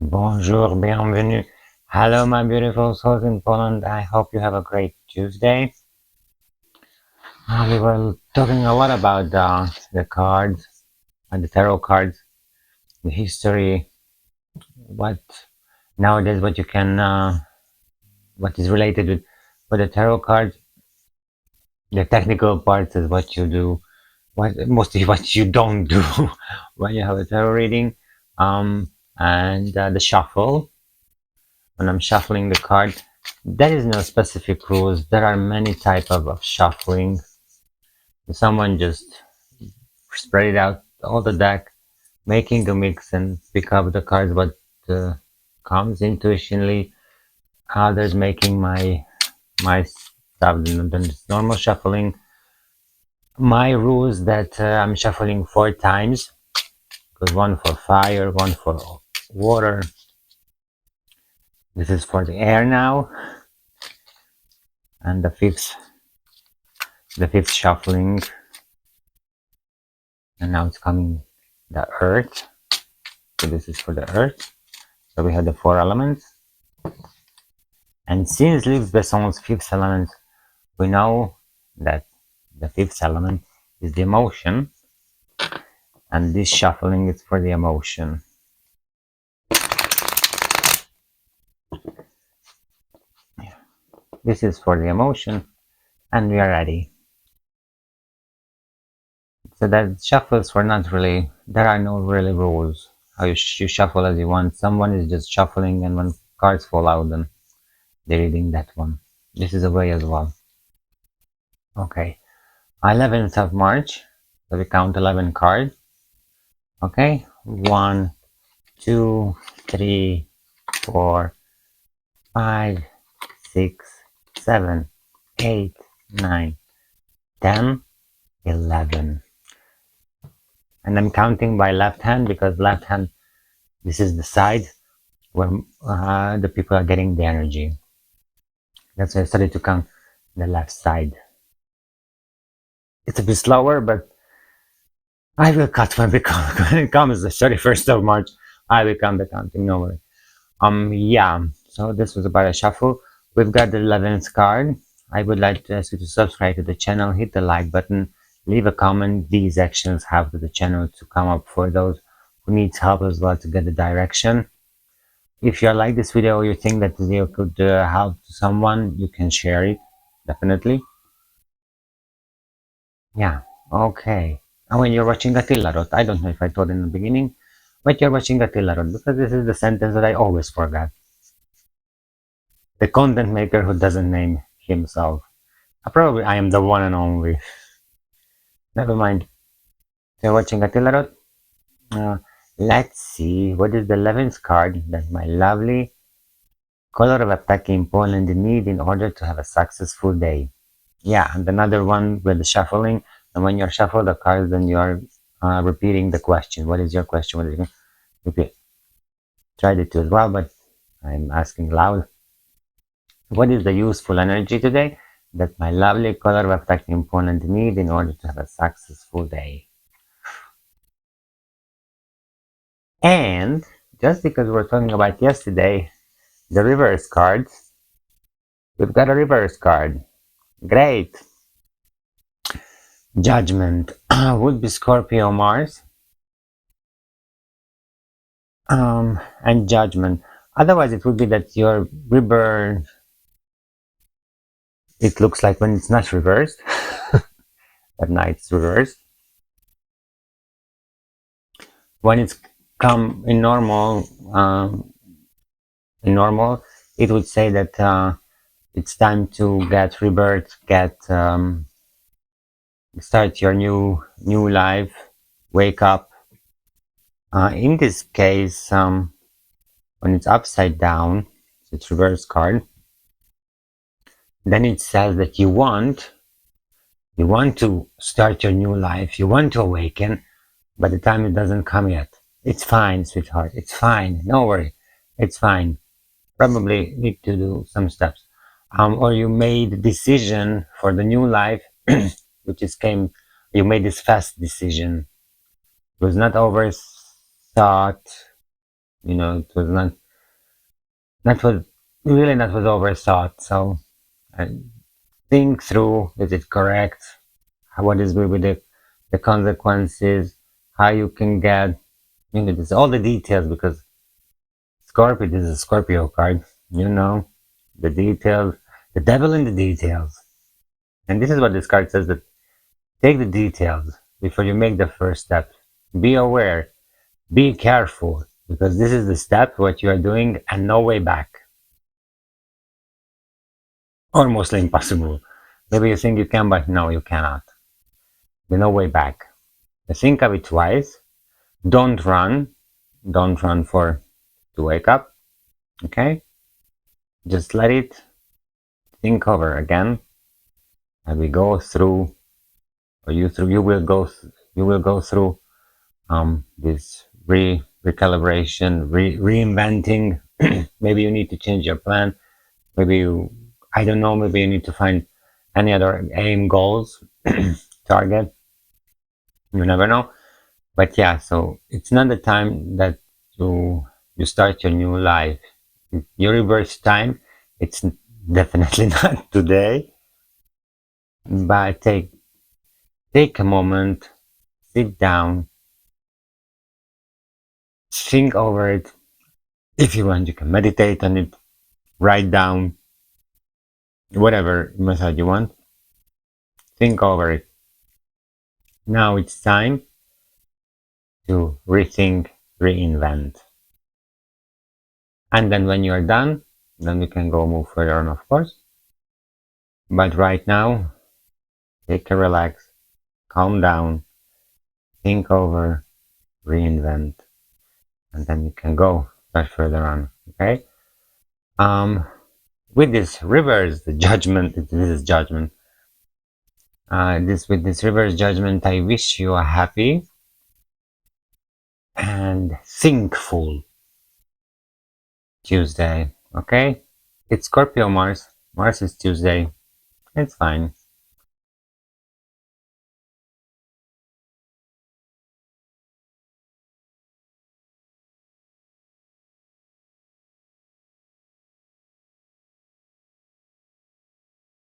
Bonjour, bienvenue. Hello, my beautiful souls in Poland. I hope you have a great Tuesday. We were talking a lot about the cards and the tarot cards, the history, what nowadays, what you can, what is related with the tarot cards. The technical parts is what you do, mostly what you don't do when you have a tarot reading, and the shuffle. When I'm shuffling the card, there is no specific rules. There are many types of shuffling. Someone just spread it out all the deck, making a mix and pick up the cards what comes intuitionally. Others making my stuff than normal shuffling. My rules that I'm shuffling 4 times, because one for fire, one for water. This is for the air now, and the fifth shuffling, and now it's coming the earth. So this is for the earth. So we have the 4 elements, and since Luc Besson's fifth element, we know that the fifth element is the emotion, and this shuffling is for the emotion. This is for the emotion, and we are ready. So that shuffles were not really, there are no really rules. How you shuffle as you want. Someone is just shuffling, and when cards fall out, then they're reading that one. This is a way as well. Okay, 11th of March. So we count 11 cards. Okay, 1, 2, 3, 4, 5, 6, 7, 8, 9, 10, 11. And I'm counting by left hand, because left hand, this is the side where the people are getting the energy. That's why I started to count the left side. It's a bit slower, but I will cut when it comes the 31st of March. I will count the counting, no worry. Yeah, so this was about a shuffle. We've got the 11th card. I would like to ask you to subscribe to the channel, hit the like button, leave a comment. These actions help the channel to come up for those who needs help as well to get the direction. If you like this video or you think that the video could help someone, you can share it, definitely. Yeah, okay. And when you're watching Attila Roth, I don't know if I told in the beginning, but you're watching Attila Roth, because this is the sentence that I always forget. The content maker who doesn't name himself. Probably I am the one and only. Never mind. So you're watching Attila Roth. Let's see, what is the 11th card that my lovely color of attack in Poland need in order to have a successful day? Yeah, and another one with the shuffling. And when you shuffle the cards, then you are repeating the question. What is your question? What is your repeat? Tried it too as well, but I'm asking loud. What is the useful energy today that my lovely color of attack in Poland need in order to have a successful day? And just because we're talking about yesterday, the reverse cards, we've got a reverse card. Great. Judgment would be Scorpio Mars. And Judgment. Otherwise, it would be that your rebirth, it looks like when it's not reversed. At night it's reversed. When it's come in normal, it would say that it's time to get rebirth, start your new life, wake up. In this case, when it's upside down, so it's reverse card, then it says that you want to start your new life, you want to awaken, but the time it doesn't come yet. It's fine, sweetheart. It's fine. No worry. It's fine. Probably need to do some steps. Or you made a decision for the new life, which you made this fast decision. It was not overthought. It was not was really not was overthought. So uh, think through: is it correct? What is will be the consequences? How you can get there's all the details, because Scorpio, this is a Scorpio card. The details, the devil in the details. And this is what this card says, that take the details before you make the first step. Be aware, be careful, because this is the step, what you are doing, and no way back. Almost impossible. Maybe you think you can, but no, you cannot. There's no way back. Think of it twice. Don't run. Don't run for to wake up. Okay? Just let it think over again. And we go through, or you will go through this recalibration, reinventing. Maybe you need to change your plan. Maybe I don't know, maybe you need to find any other aim, goals, target. You never know. But yeah, so it's not the time that you start your new life. Your reverse time, it's definitely not today. But take a moment, sit down, think over it. If you want, you can meditate on it, write down, whatever method you want. Think over it. Now it's time to rethink, reinvent. And then when you are done, then we can go move further on, of course. But right now, take a relax, calm down, think over, reinvent, and then you can go start further on. Okay. With this reverse the judgment, this is judgment. This with this reverse judgment, I wish you a happy and thinkful Tuesday. Okay. It's Scorpio Mars. Mars is Tuesday. It's fine.